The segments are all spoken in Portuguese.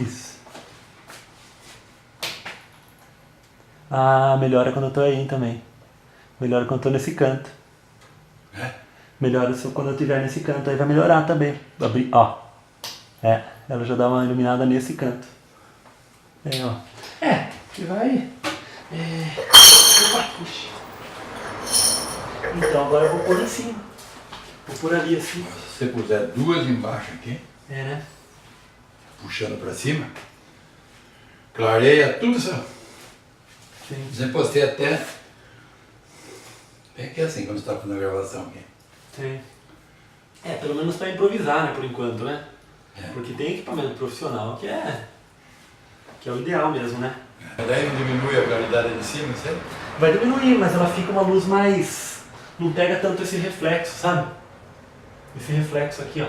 Isso. Ah, melhora quando eu tô aí também. Melhora quando eu tô nesse canto. É? Melhora quando eu estiver nesse canto, aí vai melhorar também. Abrir, ó. É, ela já dá uma iluminada nesse canto. É, ó. É, que vai. Opa, puxa. Então agora eu vou pôr em cima. Vou pôr ali assim. Se você puser duas embaixo aqui, É, né? puxando pra cima, clareia tudo isso. Sim. Já postei até. É que é assim quando você tá fazendo a gravação aqui. Sim. É, pelo menos pra improvisar, né, por enquanto, né? É. Porque tem equipamento profissional que é o ideal mesmo, né? Daí não diminui a claridade de cima, certo? Vai diminuir, mas ela fica uma luz mais... Não pega tanto esse reflexo, sabe? Esse reflexo aqui, ó.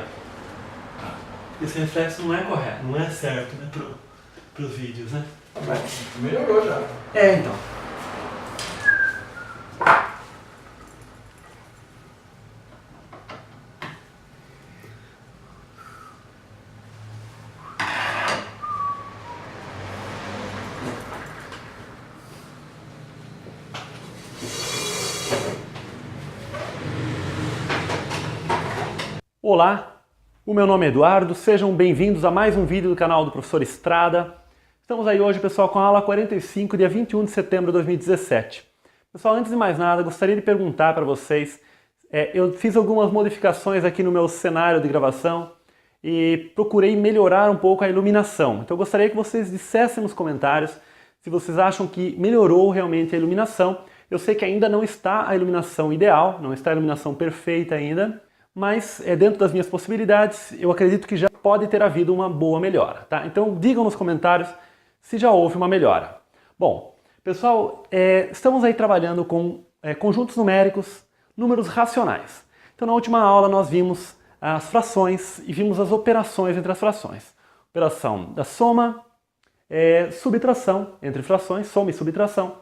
Esse reflexo não é correto, não é certo, né, pros vídeos, né? Mas melhorou já. É, então. Olá, o meu nome é Eduardo, sejam bem-vindos a mais um vídeo do canal do Professor Estrada. Estamos aí hoje, pessoal, com a aula 45, dia 21 de setembro de 2017. Pessoal, antes de mais nada, gostaria de perguntar para vocês, eu fiz algumas modificações aqui no meu cenário de gravação e procurei melhorar um pouco a iluminação. Então eu gostaria que vocês dissessem nos comentários se vocês acham que melhorou realmente a iluminação. Eu sei que ainda não está a iluminação ideal, não está a iluminação perfeita ainda, mas dentro das minhas possibilidades, eu acredito que já pode ter havido uma boa melhora, tá? Então digam nos comentários se já houve uma melhora. Bom, pessoal, estamos aí trabalhando com conjuntos numéricos, números racionais. Então na última aula nós vimos as frações e vimos as operações entre as frações. Operação da soma, subtração entre frações, soma e subtração,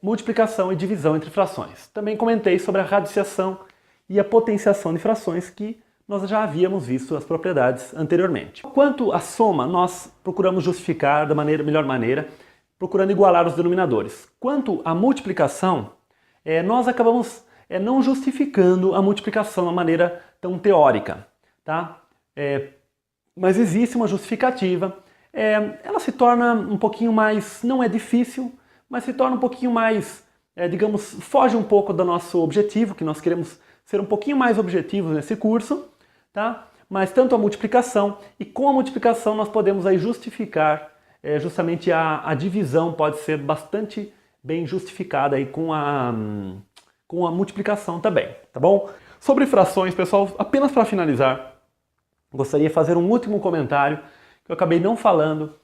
multiplicação e divisão entre frações. Também comentei sobre a radiciação e a potenciação de frações, que nós já havíamos visto as propriedades anteriormente. Quanto à soma, nós procuramos justificar da melhor maneira, procurando igualar os denominadores. Quanto à multiplicação, nós acabamos não justificando a multiplicação de uma maneira tão teórica, tá? Mas existe uma justificativa, ela se torna um pouquinho mais, não é difícil, mas se torna um pouquinho mais, digamos, foge um pouco do nosso objetivo, que nós queremos ser um pouquinho mais objetivos nesse curso, tá? Mas tanto a multiplicação, e com a multiplicação nós podemos aí justificar, justamente a divisão pode ser bastante bem justificada aí com a multiplicação também, tá bom? Sobre frações, pessoal, apenas para finalizar, gostaria de fazer um último comentário que eu acabei não falando,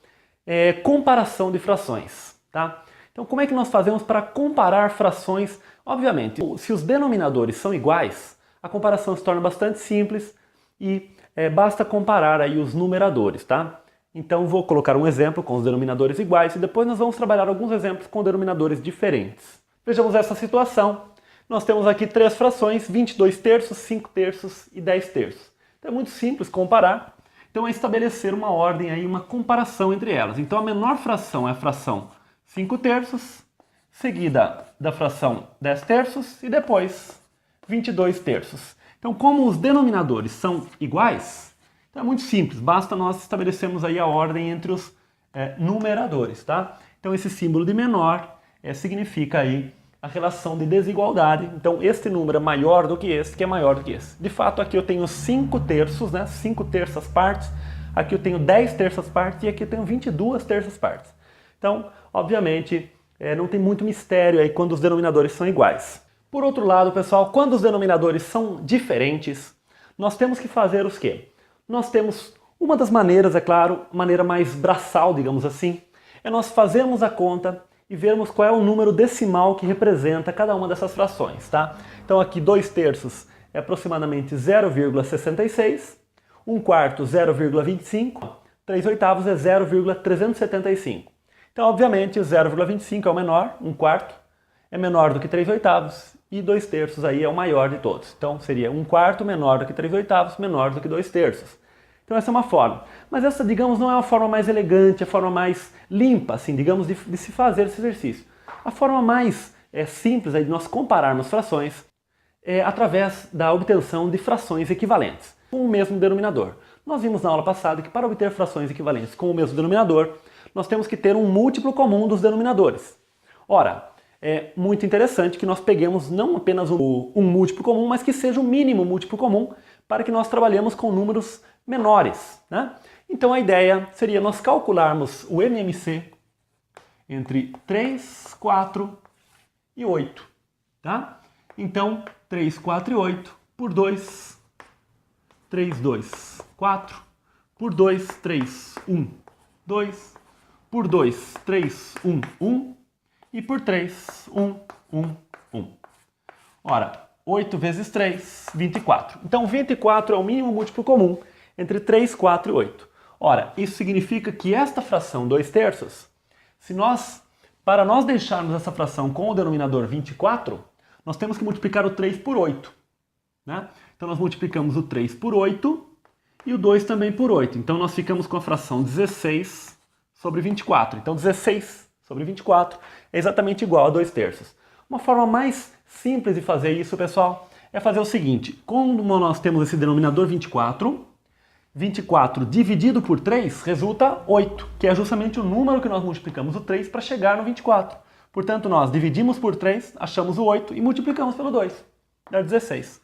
comparação de frações, tá? Então como é que nós fazemos para comparar frações? Obviamente, se os denominadores são iguais, a comparação se torna bastante simples e basta comparar aí os numeradores, tá? Então vou colocar um exemplo com os denominadores iguais e depois nós vamos trabalhar alguns exemplos com denominadores diferentes. Vejamos essa situação. Nós temos aqui três frações, 22 terços, 5 terços e 10 terços. Então é muito simples comparar. Então é estabelecer uma ordem aí, uma comparação entre elas. Então a menor fração é a fração 5 terços, seguida da fração 10 terços e depois 22 terços. Então, como os denominadores são iguais, então é muito simples, basta nós estabelecermos aí a ordem entre os numeradores, tá? Então esse símbolo de menor significa aí a relação de desigualdade. Então este número é maior do que esse, que é maior do que esse. De fato, aqui eu tenho 5 terços, né? 5 terças partes, aqui eu tenho 10 terças partes e aqui eu tenho 22 terças partes. Então, obviamente, não tem muito mistério aí quando os denominadores são iguais. Por outro lado, pessoal, quando os denominadores são diferentes, nós temos que fazer os quê? Nós temos uma das maneiras, é claro, maneira mais braçal, digamos assim, é nós fazermos a conta e vermos qual é o número decimal que representa cada uma dessas frações, tá? Então aqui 2 terços é aproximadamente 0,66, 1 quarto 0,25, 3 oitavos é 0,375. Então, obviamente, 0,25 é o menor, 1 quarto é menor do que 3 oitavos e 2 terços aí é o maior de todos. Então, seria 1 quarto menor do que 3 oitavos, menor do que 2 terços. Então essa é uma forma. Mas essa, digamos, não é uma forma mais elegante, a forma mais limpa, assim, digamos, de se fazer esse exercício. A forma mais simples aí de nós compararmos frações é através da obtenção de frações equivalentes, com o mesmo denominador. Nós vimos na aula passada que para obter frações equivalentes com o mesmo denominador, nós temos que ter um múltiplo comum dos denominadores. Ora, é muito interessante que nós peguemos não apenas um múltiplo comum, mas que seja o mínimo múltiplo comum para que nós trabalhemos com números menores, né? Então a ideia seria nós calcularmos o MMC entre 3, 4 e 8, tá? Então, 3, 4 e 8 por 2, 3, 2, 4, por 2, 3, 1, 2, por 2, 3, 1, 1 e por 3, 1, 1, 1. Ora, 8 vezes 3, 24. Então, 24 é o mínimo múltiplo comum entre 3, 4 e 8. Ora, isso significa que esta fração 2/3, para nós deixarmos essa fração com o denominador 24, nós temos que multiplicar o 3 por 8. Né? Então nós multiplicamos o 3 por 8 e o 2 também por 8. Então nós ficamos com a fração 16 sobre 24. Então 16 sobre 24 é exatamente igual a 2/3. Uma forma mais simples de fazer isso, pessoal, é fazer o seguinte. Como nós temos esse denominador 24, 24 dividido por 3 resulta 8, que é justamente o número que nós multiplicamos o 3 para chegar no 24. Portanto, nós dividimos por 3, achamos o 8 e multiplicamos pelo 2, dá 16.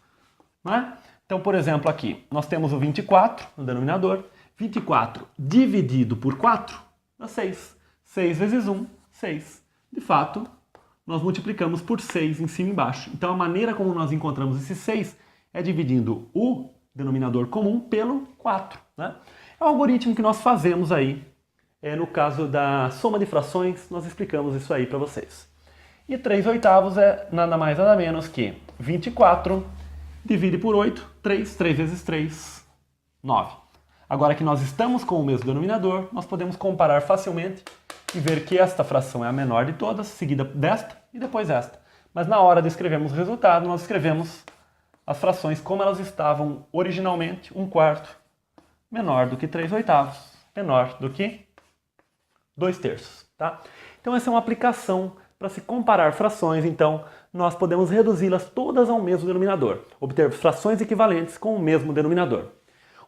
Não é? Então, por exemplo, aqui nós temos o 24 no denominador, 24 dividido por 4 dá 6. 6 vezes 1, 6. De fato, nós multiplicamos por 6 em cima e embaixo. Então, a maneira como nós encontramos esse 6 é dividindo o denominador comum pelo 4. Né? É um algoritmo que nós fazemos aí. No caso da soma de frações, nós explicamos isso aí para vocês. E 3/8 é nada mais nada menos que 24 divide por 8, 3 vezes 3, 9. Agora que nós estamos com o mesmo denominador, nós podemos comparar facilmente e ver que esta fração é a menor de todas, seguida desta e depois esta. Mas na hora de escrevermos o resultado, nós escrevemos as frações como elas estavam originalmente, 1/4 menor do que 3/8, menor do que 2/3, tá? Então essa é uma aplicação para se comparar frações, então nós podemos reduzi-las todas ao mesmo denominador, obter frações equivalentes com o mesmo denominador.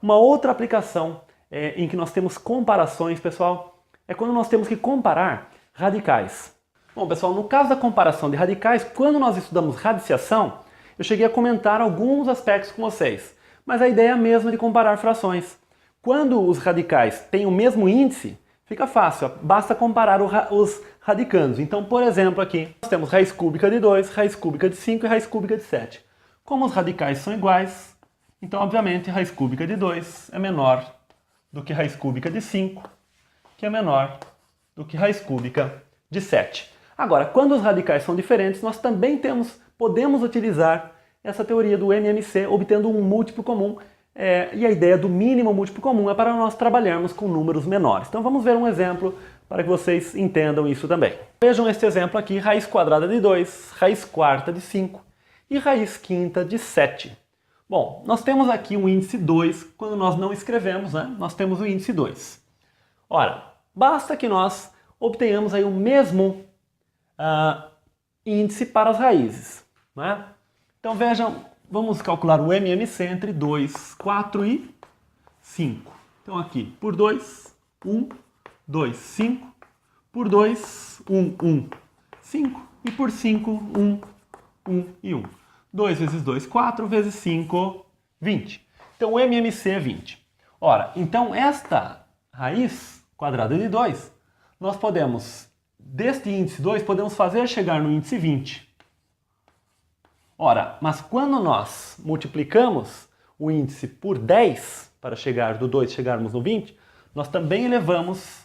Uma outra aplicação em que nós temos comparações, pessoal, é quando nós temos que comparar radicais. Bom, pessoal, no caso da comparação de radicais, quando nós estudamos radiciação, eu cheguei a comentar alguns aspectos com vocês, mas a ideia é a mesma de comparar frações. Quando os radicais têm o mesmo índice, fica fácil, basta comparar os radicandos. Então, por exemplo, aqui nós temos raiz cúbica de 2, raiz cúbica de 5 e raiz cúbica de 7. Como os radicais são iguais, então, obviamente, raiz cúbica de 2 é menor do que raiz cúbica de 5, que é menor do que raiz cúbica de 7. Agora, quando os radicais são diferentes, nós também podemos utilizar essa teoria do MMC, obtendo um múltiplo comum, e a ideia do mínimo múltiplo comum é para nós trabalharmos com números menores. Então vamos ver um exemplo para que vocês entendam isso também. Vejam este exemplo aqui, raiz quadrada de 2, raiz quarta de 5 e raiz quinta de 7. Bom, nós temos aqui um índice 2, quando nós não escrevemos, né? Nós temos o índice 2. Ora, basta que nós obtenhamos aí o mesmo índice para as raízes, né? Então vejam, vamos calcular o MMC entre 2, 4 e 5. Então aqui, por 2, 1, 2, 5. Por 2, 1, 1, 5. E por 5, 1, 1 e 1. 2 vezes 2, 4 vezes 5, 20. Então o MMC é 20. Ora, então esta raiz quadrada de 2, nós podemos, deste índice 2, podemos fazer chegar no índice 20. Ora, mas quando nós multiplicamos o índice por 10, para chegar do 2 chegarmos no 20, nós também elevamos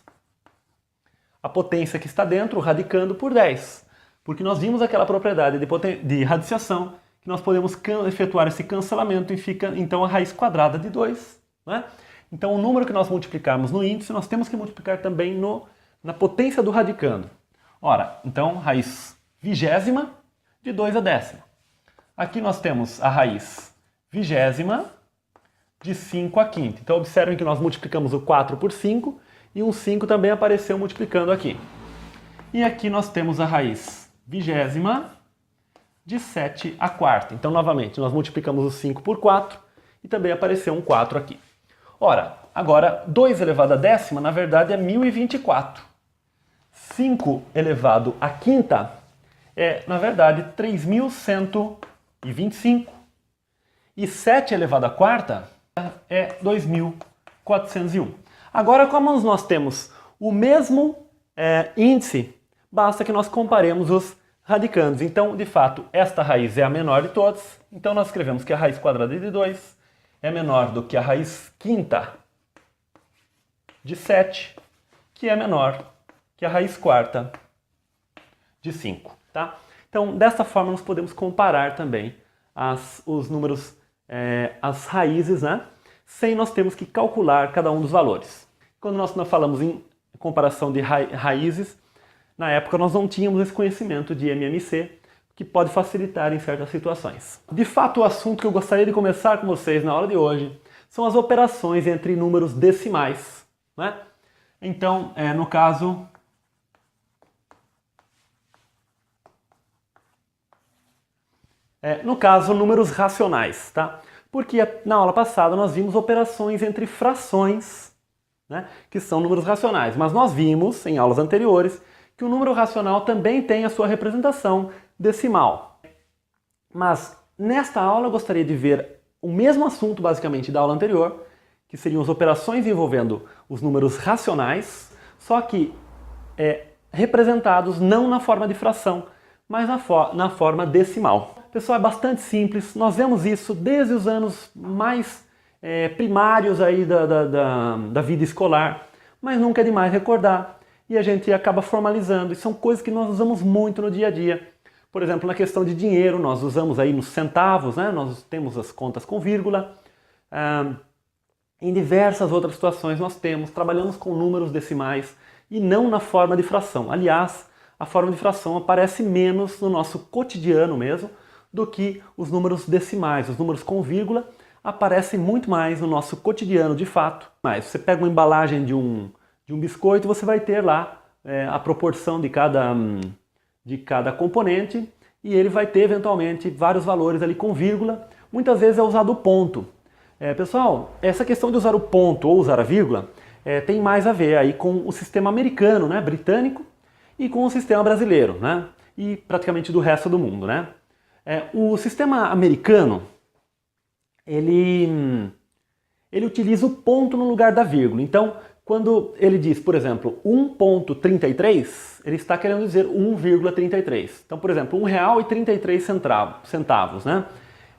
a potência que está dentro, radicando por 10. Porque nós vimos aquela propriedade de radiciação, que nós podemos efetuar esse cancelamento e fica então a raiz quadrada de 2. Né? Então o número que nós multiplicarmos no índice, nós temos que multiplicar também na potência do radicando. Ora, então raiz 20ª de 2 a 10ª. Aqui nós temos a raiz 20ª de 5 à quinta. Então observem que nós multiplicamos o 4 por 5 e um 5 também apareceu multiplicando aqui. E aqui nós temos a raiz vigésima de 7 à quarta. Então novamente nós multiplicamos o 5 por 4 e também apareceu um 4 aqui. Ora, agora 2 elevado à décima na verdade é 1024. 5 elevado à quinta é na verdade 3125. E 7 elevado à quarta é 2401. Agora, como nós temos o mesmo índice, basta que nós comparemos os radicandos. Então, de fato, esta raiz é a menor de todas. Então, nós escrevemos que a raiz quadrada de 2 é menor do que a raiz quinta de 7, que é menor que a raiz quarta de 5. Tá? Então, dessa forma, nós podemos comparar também os números, as raízes, né? Sem nós termos que calcular cada um dos valores. Quando nós falamos em comparação de raízes, na época nós não tínhamos esse conhecimento de MMC, que pode facilitar em certas situações. De fato, o assunto que eu gostaria de começar com vocês na aula de hoje são as operações entre números decimais, né? Então, no caso, números racionais, tá? Porque na aula passada nós vimos operações entre frações, né, que são números racionais, mas nós vimos em aulas anteriores que o número racional também tem a sua representação decimal. Mas nesta aula eu gostaria de ver o mesmo assunto basicamente da aula anterior, que seriam as operações envolvendo os números racionais, só que representados não na forma de fração, mas na forma decimal. Pessoal, é bastante simples, nós vemos isso desde os anos mais primários aí da vida escolar, mas nunca é demais recordar e a gente acaba formalizando, e são coisas que nós usamos muito no dia a dia. Por exemplo, na questão de dinheiro, nós usamos aí nos centavos, né? Nós temos as contas com vírgula, em diversas outras situações nós trabalhamos com números decimais e não na forma de fração. Aliás, a forma de fração aparece menos no nosso cotidiano mesmo, do que os números decimais. Os números com vírgula aparecem muito mais no nosso cotidiano de fato. Mas você pega uma embalagem de um biscoito e você vai ter lá a proporção de cada componente e ele vai ter eventualmente vários valores ali com vírgula. Muitas vezes é usado o ponto. Pessoal, essa questão de usar o ponto ou usar a vírgula tem mais a ver aí com o sistema americano, né, britânico, e com o sistema brasileiro, né, e praticamente do resto do mundo, né. O sistema americano, ele utiliza o ponto no lugar da vírgula. Então, quando ele diz, por exemplo, 1,33, ele está querendo dizer 1,33. Então, por exemplo, R$1,33, né?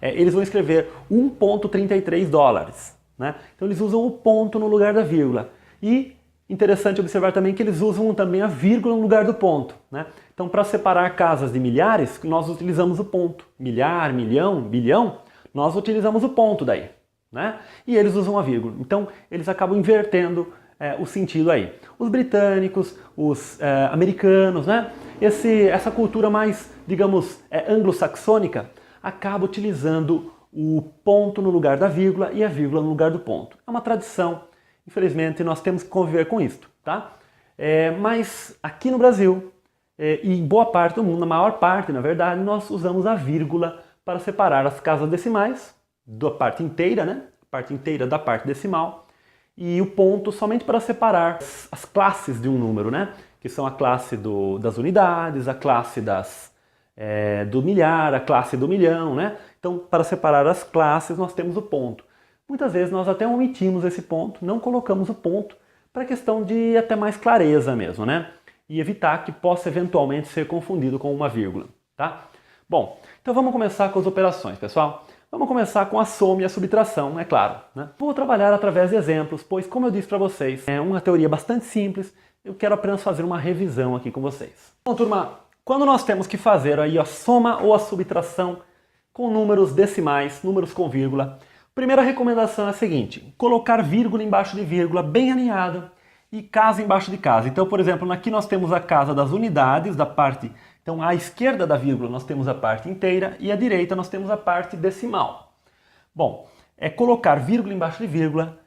Eles vão escrever 1,33 dólares. Né? Então, eles usam o ponto no lugar da vírgula. E interessante observar também que eles usam também a vírgula no lugar do ponto. Né? Então, para separar casas de milhares, nós utilizamos o ponto. Milhar, milhão, bilhão, nós utilizamos o ponto daí. Né? E eles usam a vírgula. Então, eles acabam invertendo o sentido aí. Os britânicos, os americanos, né? Essa cultura mais, digamos, anglo-saxônica, acaba utilizando o ponto no lugar da vírgula e a vírgula no lugar do ponto. É uma tradição. Infelizmente, nós temos que conviver com isso, tá? Mas aqui no Brasil, e em boa parte do mundo, na maior parte, na verdade, nós usamos a vírgula para separar as casas decimais da parte inteira, né? A parte inteira da parte decimal, e o ponto somente para separar as classes de um número, né? Que são a classe das unidades, a classe do milhar, a classe do milhão, né? Então, para separar as classes, nós temos o ponto. Muitas vezes nós até omitimos esse ponto, não colocamos o ponto, para questão de até mais clareza mesmo, né? E evitar que possa eventualmente ser confundido com uma vírgula, tá? Bom, então vamos começar com as operações, pessoal. Vamos começar com a soma e a subtração, é claro. Né? Vou trabalhar através de exemplos, pois, como eu disse para vocês, é uma teoria bastante simples, eu quero apenas fazer uma revisão aqui com vocês. Bom, turma, quando nós temos que fazer aí a soma ou a subtração com números decimais, números com vírgula, a primeira recomendação é a seguinte: colocar vírgula embaixo de vírgula, bem alinhado, e casa embaixo de casa. Então, por exemplo, aqui nós temos a casa das unidades, da parte... Então, à esquerda da vírgula nós temos a parte inteira e à direita nós temos a parte decimal. Bom, é colocar vírgula embaixo de vírgula.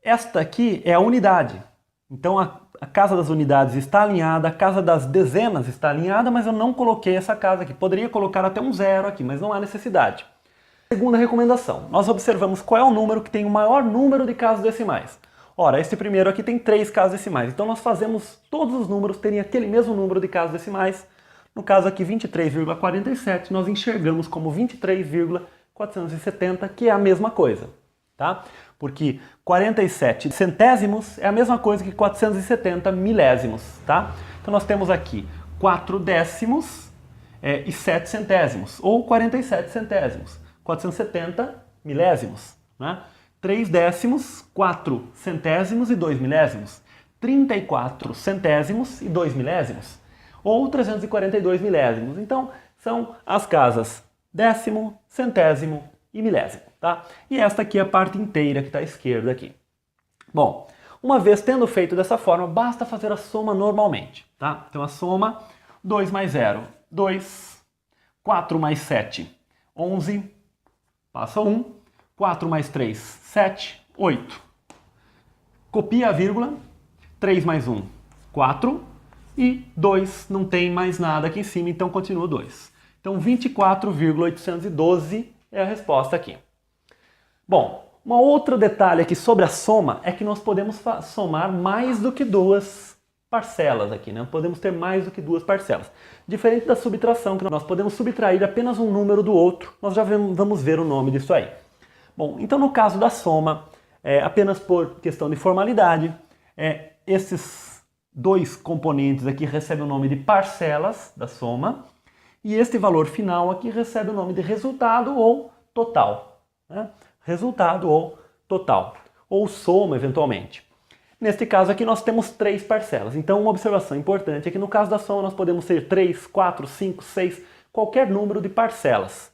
Esta aqui é a unidade. Então a casa das unidades está alinhada, a casa das dezenas está alinhada, mas eu não coloquei essa casa aqui. Poderia colocar até um zero aqui, mas não há necessidade. Segunda recomendação, nós observamos qual é o número que tem o maior número de casas decimais. Ora, este primeiro aqui tem 3 casas decimais, então nós fazemos todos os números terem aquele mesmo número de casas decimais. No caso aqui 23,47, nós enxergamos como 23,470, que é a mesma coisa, tá? Porque 47 centésimos é a mesma coisa que 470 milésimos, tá? Então nós temos aqui 4 décimos e 7 centésimos, ou 47 centésimos, 470 milésimos, né? 3 décimos, 4 centésimos e 2 milésimos, 34 centésimos e 2 milésimos, ou 342 milésimos. Então, são as casas décimo, centésimo e milésimo, tá? E esta aqui é a parte inteira que está à esquerda aqui. Bom, uma vez tendo feito dessa forma, basta fazer a soma normalmente, tá? Então, a soma, 2 mais 0, 2, 4 mais 7, 11, passa 1, 4 mais 3, 7, 8. Copia a vírgula, 3 mais 1, 4, e 2, não tem mais nada aqui em cima, então continua 2. Então 24,812 é a resposta aqui. Bom, um outro detalhe aqui sobre a soma é que nós podemos somar mais do que 2 parcelas aqui, né? Podemos ter mais do que 2 parcelas. Diferente da subtração, que nós podemos subtrair apenas um número do outro, nós já vamos ver o nome disso aí. Bom, então no caso da soma, apenas por questão de formalidade, esses 2 componentes aqui recebem o nome de parcelas da soma, e este valor final aqui recebe o nome de resultado ou total, né? Resultado ou total, ou soma eventualmente. Neste caso aqui nós temos 3 parcelas, então uma observação importante é que no caso da soma nós podemos ter 3, 4, 5, 6, qualquer número de parcelas.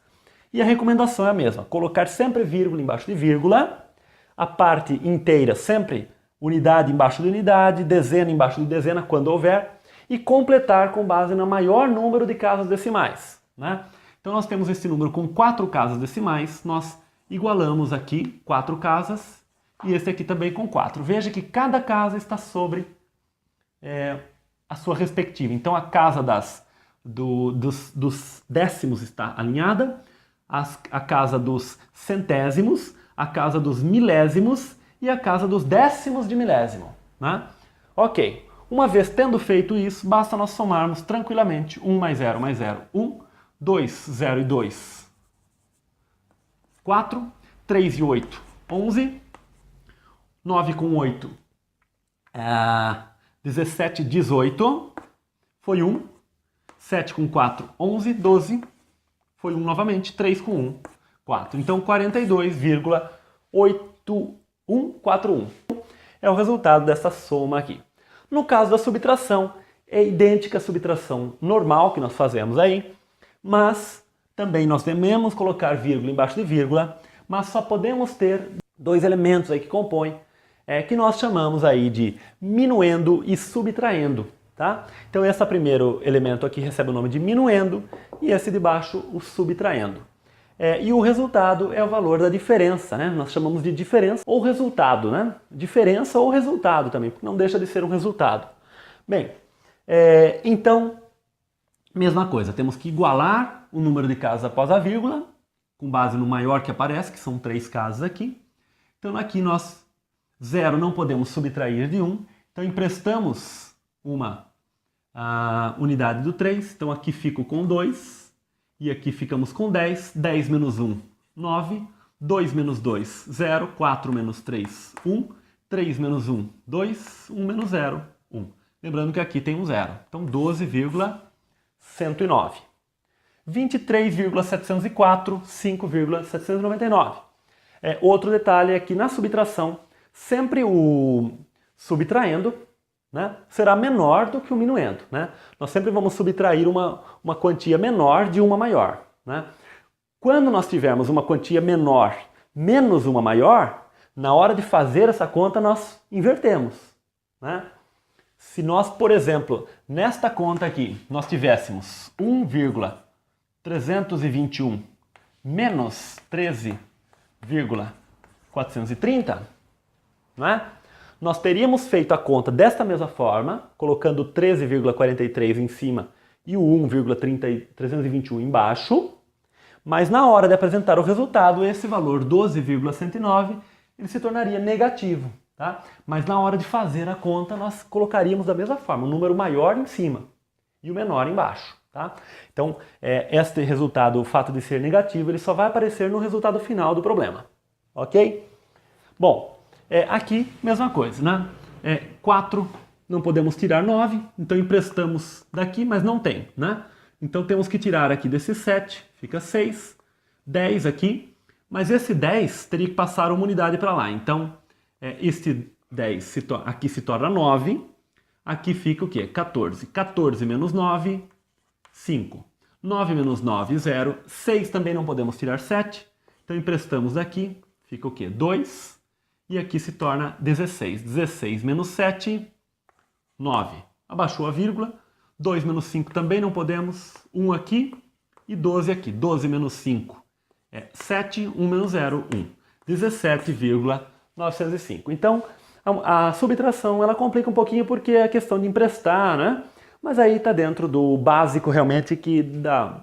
E a recomendação é a mesma, colocar sempre vírgula embaixo de vírgula, a parte inteira sempre unidade embaixo de unidade, dezena embaixo de dezena quando houver, e completar com base no maior número de casas decimais, né? Então nós temos esse número com 4 casas decimais, nós igualamos aqui 4 casas, e esse aqui também com 4. Veja que cada casa está sobre a sua respectiva. Então a casa dos décimos está alinhada, a casa dos centésimos, a casa dos milésimos e a casa dos décimos de milésimo, né? Ok, uma vez tendo feito isso, basta nós somarmos tranquilamente 1 mais 0 mais 0, 1, 2, 0 e 2, 4, 3 e 8, 11, 9 com 8, 17, 18, foi 1, 7 com 4, 11, 12, foi 1 novamente, 3 com 1, 4. Então 42,8141 é o resultado dessa soma aqui. No caso da subtração, é idêntica à subtração normal que nós fazemos aí, mas também nós devemos colocar vírgula embaixo de vírgula, mas só podemos ter 2 elementos aí que compõem, que nós chamamos aí de minuendo e subtraindo, tá? Então esse primeiro elemento aqui recebe o nome de minuendo e esse de baixo o subtraindo. E o resultado é o valor da diferença, né? Nós chamamos de diferença ou resultado, né? Diferença ou resultado também, porque não deixa de ser um resultado. Bem, então, mesma coisa, temos que igualar o número de casas após a vírgula, com base no maior que aparece, que são 3 casas aqui. Então aqui nós, 0 não podemos subtrair de 1, então emprestamos uma unidade do 3, então aqui fico com 2, e aqui ficamos com 10, 10 menos 1, 9, 2 menos 2, 0, 4 menos 3, 1, 3 menos 1, 2, 1 menos 0, 1. Lembrando que aqui tem um 0, então 12,109. 23,704, 5,799. Outro detalhe é que na subtração, sempre o subtraindo, né, será menor do que o minuendo, né? Nós sempre vamos subtrair uma quantia menor de uma maior, né? Quando nós tivermos uma quantia menor menos uma maior, na hora de fazer essa conta nós invertemos, né? Se nós, por exemplo, nesta conta aqui, nós tivéssemos 1,321 menos 13,3 430, não é? Nós teríamos feito a conta desta mesma forma, colocando 13,43 em cima e o 1,321 embaixo, mas na hora de apresentar o resultado, esse valor 12,109, ele se tornaria negativo, tá? Mas na hora de fazer a conta, nós colocaríamos da mesma forma, o número maior em cima e o menor embaixo, tá? Então, este resultado, o fato de ser negativo, ele só vai aparecer no resultado final do problema, ok? Bom, aqui, mesma coisa, né? 4, não podemos tirar 9, então emprestamos daqui, mas não tem, né? Então temos que tirar aqui desse 7, fica 6, 10 aqui, mas esse 10 teria que passar uma unidade para lá, então este 10 aqui se torna 9, aqui fica o quê? 14. 14 menos 9, 5. 9 menos 9, 0. 6 também não podemos tirar 7, então emprestamos daqui, fica o quê? 2. E aqui se torna 16. 16 menos 7, 9. Abaixou a vírgula. 2 menos 5 também não podemos. 1 aqui e 12 aqui. 12 menos 5 é 7. 1 menos 0, 1. 17,905. Então, a subtração ela complica um pouquinho porque é a questão de emprestar, né? Mas aí está dentro do básico realmente que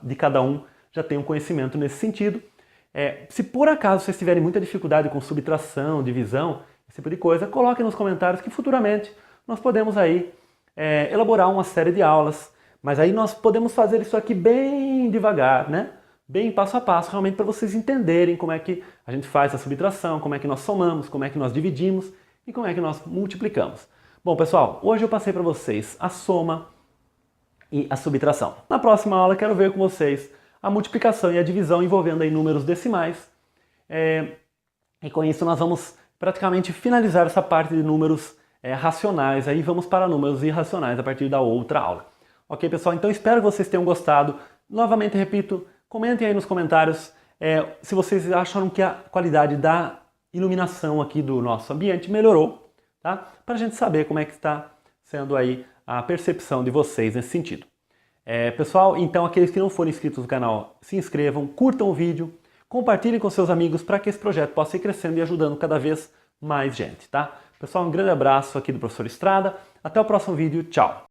de cada um já tem um conhecimento nesse sentido. Se por acaso vocês tiverem muita dificuldade com subtração, divisão, esse tipo de coisa, coloquem nos comentários que futuramente nós podemos aí elaborar uma série de aulas, mas aí nós podemos fazer isso aqui bem devagar, né? Bem passo a passo, realmente para vocês entenderem como é que a gente faz a subtração, como é que nós somamos, como é que nós dividimos e como é que nós multiplicamos. Bom, pessoal, hoje eu passei para vocês a soma e a subtração. Na próxima aula eu quero ver com vocês a multiplicação e a divisão envolvendo aí números decimais. E com isso nós vamos praticamente finalizar essa parte de números racionais, aí vamos para números irracionais a partir da outra aula. Ok, pessoal? Então espero que vocês tenham gostado. Novamente repito, comentem aí nos comentários se vocês acharam que a qualidade da iluminação aqui do nosso ambiente melhorou, tá? Para a gente saber como é que está sendo aí a percepção de vocês nesse sentido. Pessoal, então aqueles que não forem inscritos no canal, se inscrevam, curtam o vídeo, compartilhem com seus amigos para que esse projeto possa ir crescendo e ajudando cada vez mais gente, tá? Pessoal, um grande abraço aqui do Professor Estrada, até o próximo vídeo, tchau!